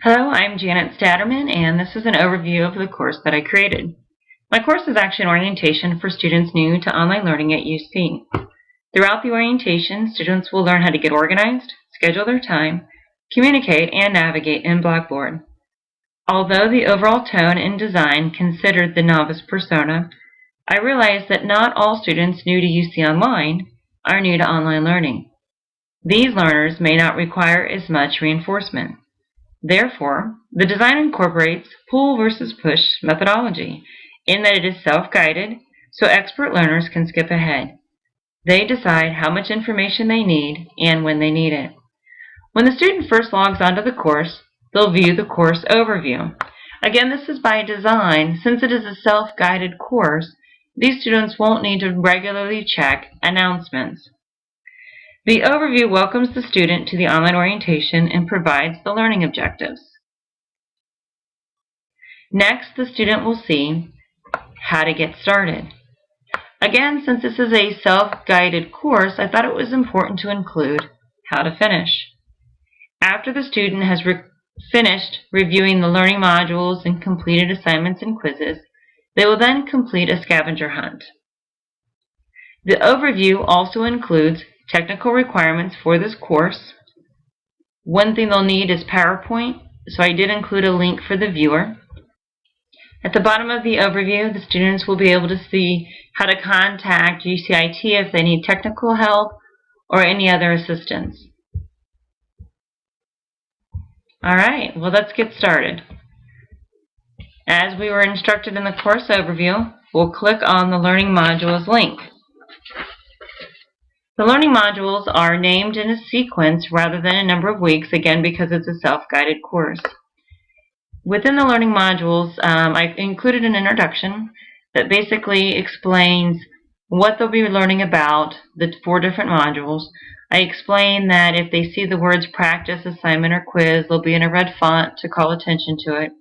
Hello, I'm Janet Statterman, and this is an overview of the course that I created. My course is actually an orientation for students new to online learning at UC. Throughout the orientation, students will learn how to get organized, schedule their time, communicate, and navigate in Blackboard. Although the overall tone and design considered the novice persona, I realized that not all students new to UC Online are new to online learning. These learners may not require as much reinforcement. Therefore, the design incorporates pull versus push methodology in that it is self-guided, so expert learners can skip ahead. They decide how much information they need and when they need it. When the student first logs onto the course, they'll view the course overview. Again, this is by design. Since it is a self-guided course, these students won't need to regularly check announcements. The overview welcomes the student to the online orientation and provides the learning objectives. Next, the student will see how to get started. Again, since this is a self-guided course, I thought it was important to include how to finish. After the student has finished reviewing the learning modules and completed assignments and quizzes, they will then complete a scavenger hunt. The overview also includes technical requirements for this course. One thing they'll need is PowerPoint, so I did include a link for the viewer. At the bottom of the overview, the students will be able to see how to contact UCIT if they need technical help or any other assistance. Alright, well, let's get started. As we were instructed in the course overview, we'll click on the Learning Modules link. The learning modules are named in a sequence rather than a number of weeks, again because it's a self-guided course. Within the learning modules, I've included an introduction that basically explains what they'll be learning about the 4 different modules. I explain that if they see the words practice, assignment, or quiz, they'll be in a red font to call attention to it.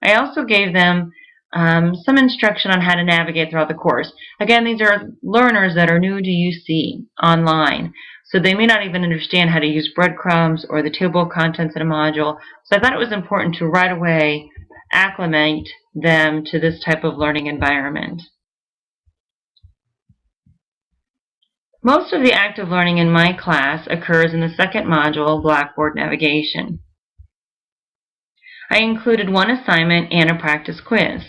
I also gave them some instruction on how to navigate throughout the course. Again, these are learners that are new to UC online, so they may not even understand how to use breadcrumbs or the table of contents in a module. So I thought it was important to right away acclimate them to this type of learning environment. Most of the active learning in my class occurs in the second module, Blackboard Navigation. I included one assignment and a practice quiz.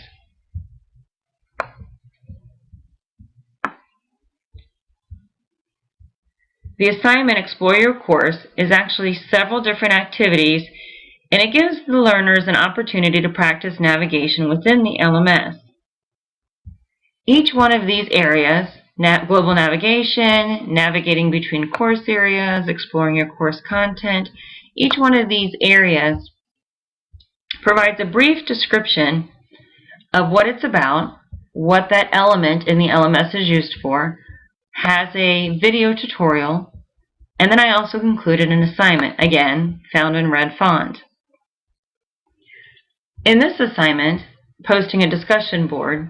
The assignment, Explore Your Course, is actually several different activities, and it gives the learners an opportunity to practice navigation within the LMS. Each one of these areas, global navigation, navigating between course areas, exploring your course content, each one of these areas provides a brief description of what it's about, what that element in the LMS is used for, has a video tutorial, and then I also included an assignment, again, found in red font. In this assignment, posting a discussion board,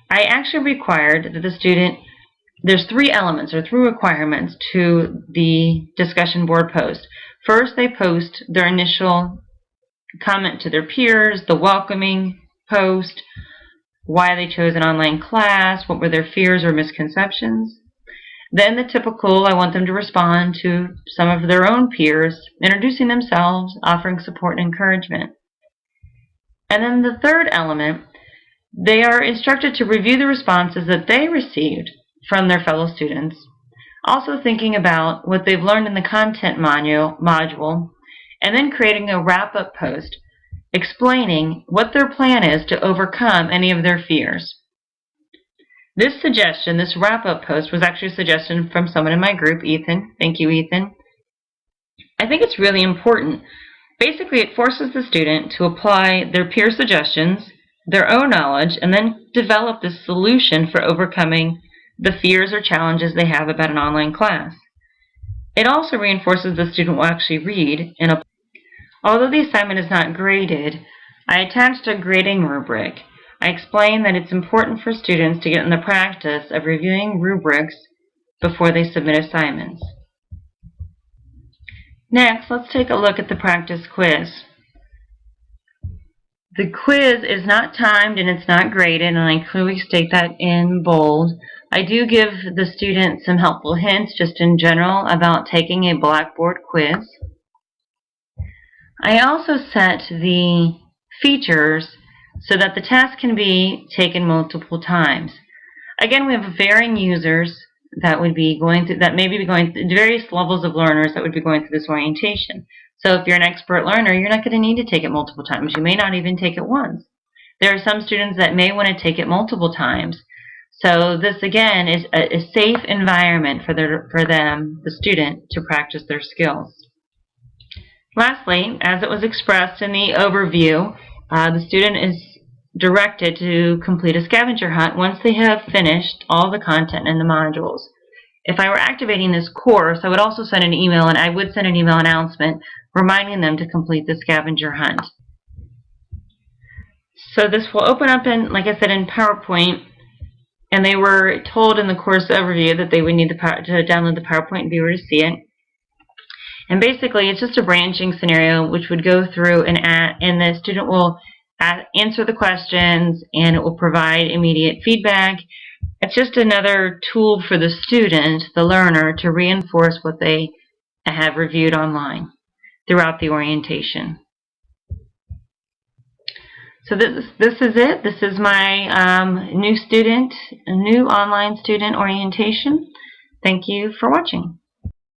I actually required that the student, there's 3 elements or 3 requirements to the discussion board post. First, they post their initial comment to their peers, the welcoming post, why they chose an online class, what were their fears or misconceptions. Then the typical, I want them to respond to some of their own peers, introducing themselves, offering support and encouragement. And then the third element, they are instructed to review the responses that they received from their fellow students, also thinking about what they've learned in the content module, and then creating a wrap-up post explaining what their plan is to overcome any of their fears. This suggestion, this wrap-up post, was actually a suggestion from someone in my group, Ethan. Thank you, Ethan. I think it's really important. Basically, it forces the student to apply their peer suggestions, their own knowledge, and then develop the solution for overcoming the fears or challenges they have about an online class. It also reinforces the student will actually read. Although the assignment is not graded, I attached a grading rubric. I explained that it's important for students to get in the practice of reviewing rubrics before they submit assignments. Next, let's take a look at the practice quiz. The quiz is not timed and it's not graded, and I clearly state that in bold. I do give the student some helpful hints just in general about taking a Blackboard quiz. I also set the features so that the test can be taken multiple times. Again, we have varying users that would be going through, that maybe be going through various levels of learners that would be going through this orientation. So if you're an expert learner, you're not going to need to take it multiple times. You may not even take it once. There are some students that may want to take it multiple times. So this again is a safe environment for them, the student, to practice their skills. Lastly, as it was expressed in the overview, the student is directed to complete a scavenger hunt once they have finished all the content in the modules. If I were activating this course, I would also send an email, and I would send an email announcement reminding them to complete the scavenger hunt. So this will open up in, like I said, in PowerPoint, and they were told in the course overview that they would need to download the PowerPoint viewer to see it. And basically, it's just a branching scenario which would go through and the student will answer the questions, and it will provide immediate feedback. It's just another tool for the student, the learner, to reinforce what they have reviewed online throughout the orientation. So this is it. This is my new online student orientation. Thank you for watching.